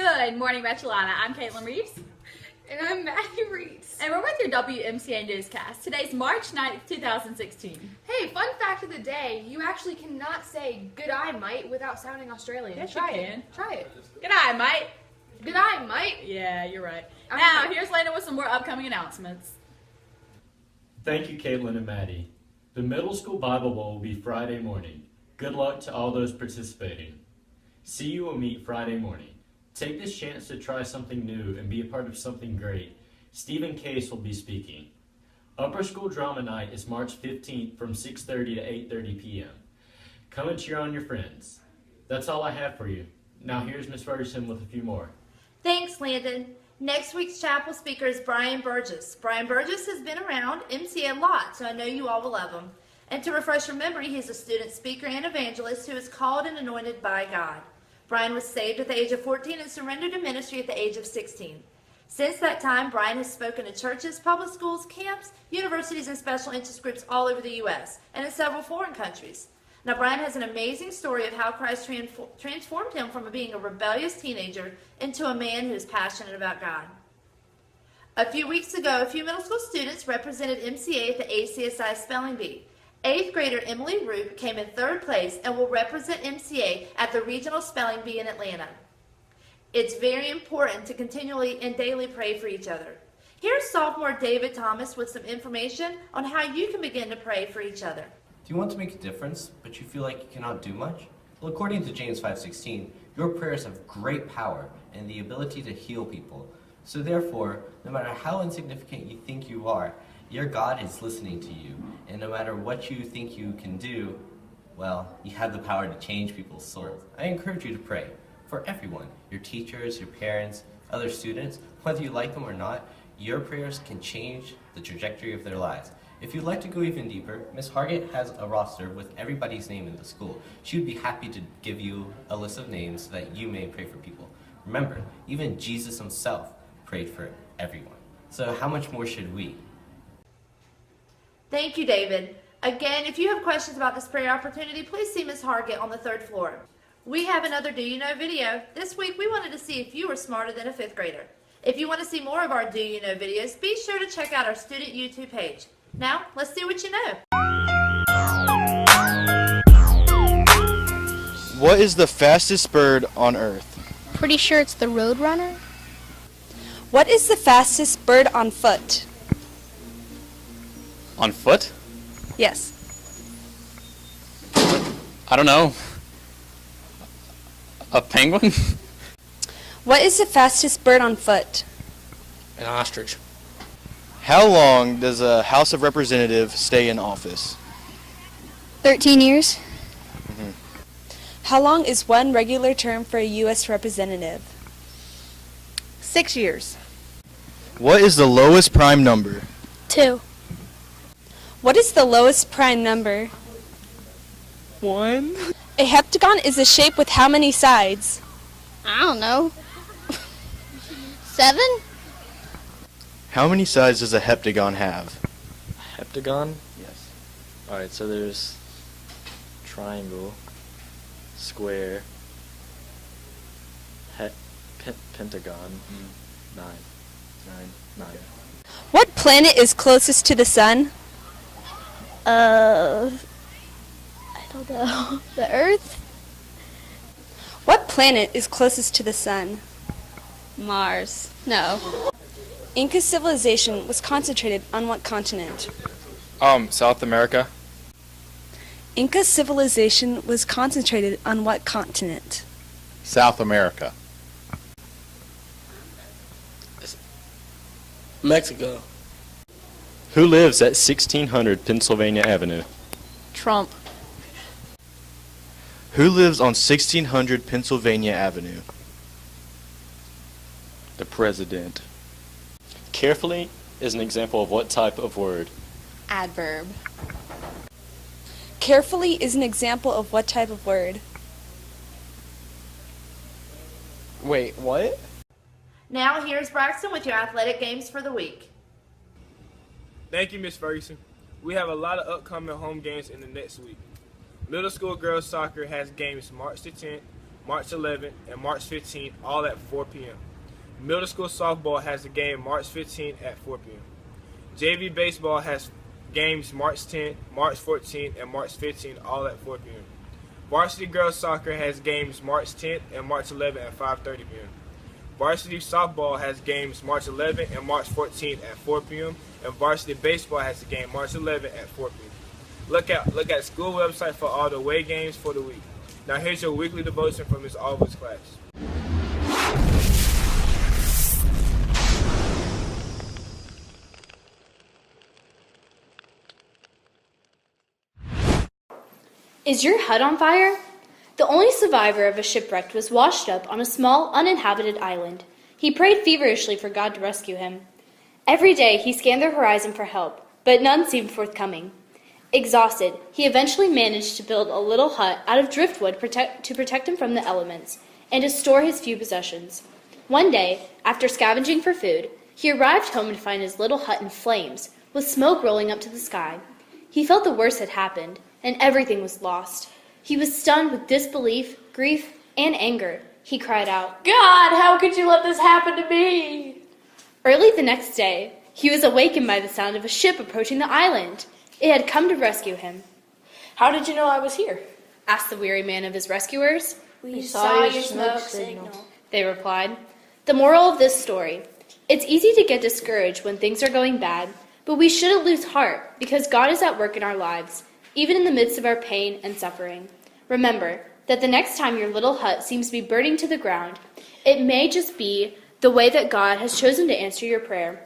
Good morning, Betchelana. I'm Caitlin Reeves. And I'm Maddie Reeves. And we're with your WMCA newscast. Today's March 9th, 2016. Hey, fun fact of the day, you actually cannot say "G'day, mate" without sounding Australian. Yes, Try you it. can. Try it. G'day, mate. "G'day, mate." Yeah, you're right. I'm Now, right. here's Lena with some more upcoming announcements. Thank you, Caitlin and Maddie. The middle school Bible Bowl will be Friday morning. Good luck to all those participating. See you will meet Friday morning. Take this chance to try something new and be a part of something great. Stephen Case will be speaking. Upper School Drama Night is March 15th from 6:30 to 8:30 p.m. Come and cheer on your friends. That's all I have for you. Now here's Miss Ferguson with a few more. Thanks, Landon. Next week's chapel speaker is Brian Burgess. Brian Burgess has been around MCA a lot, so I know you all will love him. And to refresh your memory, he's a student speaker and evangelist who is called and anointed by God. Brian was saved at the age of 14 and surrendered to ministry at the age of 16. Since that time, Brian has spoken to churches, public schools, camps, universities, and special interest groups all over the U.S. and in several foreign countries. Now, Brian has an amazing story of how Christ transformed him from being a rebellious teenager into a man who is passionate about God. A few weeks ago, a few middle school students represented MCA at the ACSI Spelling Bee. 8th grader Emily Roop came in 3rd place and will represent MCA at the Regional Spelling Bee in Atlanta. It's very important to continually and daily pray for each other. Here's sophomore David Thomas with some information on how you can begin to pray for each other. Do you want to make a difference, but you feel like you cannot do much? Well, according to James 5:16, your prayers have great power and the ability to heal people. So therefore, no matter how insignificant you think you are, your God is listening to you. And no matter what you think you can do, well, you have the power to change people's souls. I encourage you to pray for everyone, your teachers, your parents, other students. Whether you like them or not, your prayers can change the trajectory of their lives. If you'd like to go even deeper, Ms. Hargett has a roster with everybody's name in the school. She would be happy to give you a list of names so that you may pray for people. Remember, even Jesus himself prayed for everyone. So how much more should we? Thank you, David. Again, if you have questions about this prayer opportunity, please see Ms. Hargett on the 3rd floor. We have another Do You Know video. This week, we wanted to see if you were smarter than a 5th grader. If you want to see more of our Do You Know videos, be sure to check out our student YouTube page. Now, let's see what you know. What is the fastest bird on Earth? Pretty sure it's the Roadrunner. What is the fastest bird on foot? On foot? Yes. I don't know. A penguin? What is the fastest bird on foot? An ostrich. How long does a House of Representatives stay in office? 13 years. How long is one regular term for a U.S. representative? 6 years. What is the lowest prime number? 2. What is the lowest prime number? 1. A heptagon is a shape with how many sides? I don't know. 7? How many sides does a heptagon have? Heptagon? Yes. Alright, so there's triangle, square, pentagon, 9. What planet is closest to the sun? I don't know. The Earth? What planet is closest to the sun? Mars. No. Inca civilization was concentrated on what continent? South America. Inca civilization was concentrated on what continent? South America. Mexico. Who lives at 1600 Pennsylvania Avenue? Trump. Who lives on 1600 Pennsylvania Avenue? The president. Carefully is an example of what type of word? Adverb. Carefully is an example of what type of word? Wait, what? Now, here's Braxton with your athletic games for the week. Thank you, Miss Ferguson. We have a lot of upcoming home games in the next week. Middle school girls soccer has games March the 10th, March 11th, and March 15th, all at 4 p.m. Middle school softball has a game March 15th at 4 p.m. JV baseball has games March 10th, March 14th, and March 15th, all at 4 p.m. Varsity girls soccer has games March 10th and March 11th at 5:30 p.m. Varsity softball has games March 11th and March 14th at 4 p.m. and varsity baseball has a game March 11th at 4 p.m. Look at school website for all the away games for the week. Now here's your weekly devotion from Ms. Alva's class. Is your hut on fire? The only survivor of a shipwreck was washed up on a small, uninhabited island. He prayed feverishly for God to rescue him. Every day he scanned the horizon for help, but none seemed forthcoming. Exhausted, he eventually managed to build a little hut out of driftwood to protect him from the elements and to store his few possessions. One day, after scavenging for food, he arrived home to find his little hut in flames, with smoke rolling up to the sky. He felt the worst had happened, and everything was lost. He was stunned with disbelief, grief, and anger. He cried out, God, how could you let this happen to me? Early the next day, he was awakened by the sound of a ship approaching the island. It had come to rescue him. How did you know I was here? Asked the weary man of his rescuers. We saw your smoke signal. They replied. The moral of this story: it's easy to get discouraged when things are going bad, but we shouldn't lose heart because God is at work in our lives, even in the midst of our pain and suffering. Remember that the next time your little hut seems to be burning to the ground, it may just be the way that God has chosen to answer your prayer.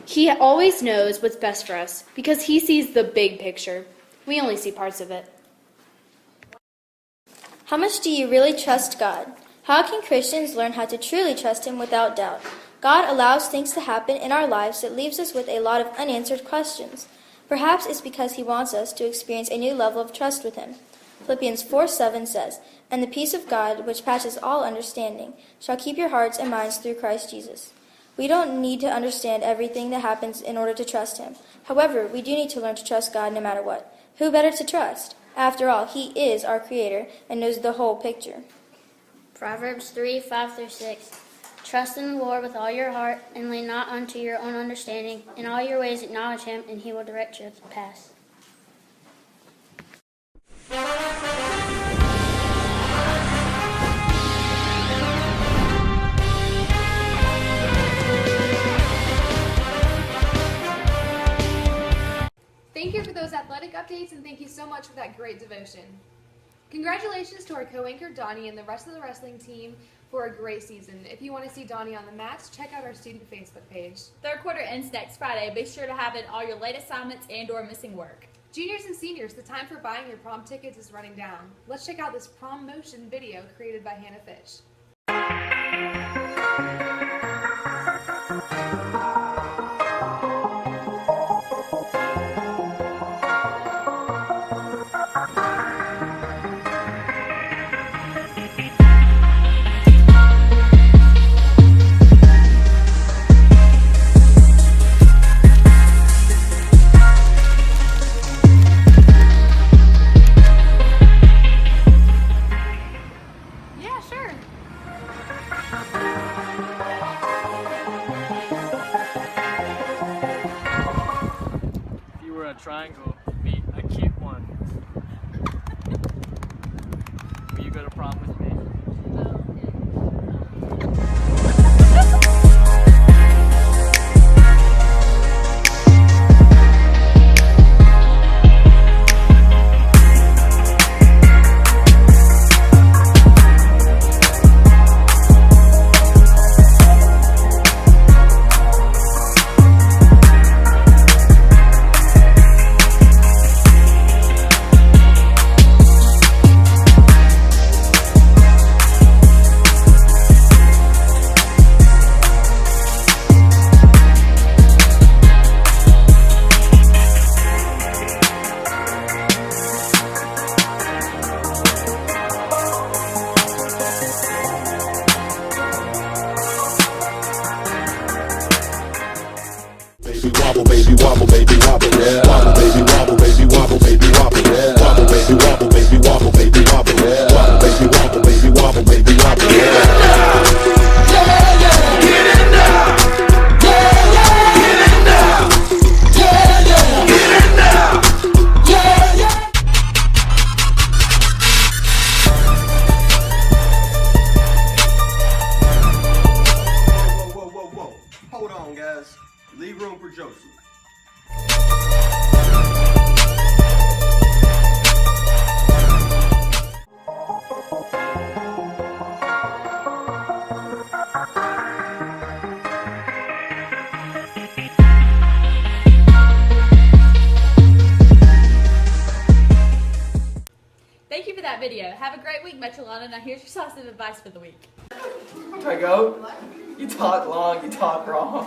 He always knows what's best for us because he sees the big picture. We only see parts of it. How much do you really trust God? How can Christians learn how to truly trust Him without doubt? God allows things to happen in our lives that leaves us with a lot of unanswered questions. Perhaps it's because He wants us to experience a new level of trust with Him. Philippians 4:7 says, "And the peace of God, which passes all understanding, shall keep your hearts and minds through Christ Jesus." We don't need to understand everything that happens in order to trust Him. However, we do need to learn to trust God no matter what. Who better to trust? After all, He is our Creator and knows the whole picture. Proverbs 3:5-6. Trust in the Lord with all your heart, and lean not unto your own understanding. In all your ways acknowledge Him, and He will direct your paths. Thank you for those athletic updates, and thank you so much for that great devotion. Congratulations to our co-anchor Donnie and the rest of the wrestling team for a great season. If you want to see Donnie on the mats, check out our student Facebook page. Third quarter ends next Friday. Be sure to have in all your late assignments and/or missing work. Juniors and seniors, the time for buying your prom tickets is running down. Let's check out this prom motion video created by Hannah Fish. Triangle, be a cute one. Will you go to prom with me? Wobble, baby, wobble, baby, wobble, yeah. Wobble, baby, wobble, baby, wobble, baby, wobble, yeah. Wobble, baby, wobble, baby, wobble, baby, wobble, yeah. Wobble, baby, wobble, baby, wobble, baby, hold on, guys. Leave room for Joseph. Thank you for that video. Have a great week, Metrolana. Now here's your sauce of advice for the week. Can I go? You talk long, you talk wrong.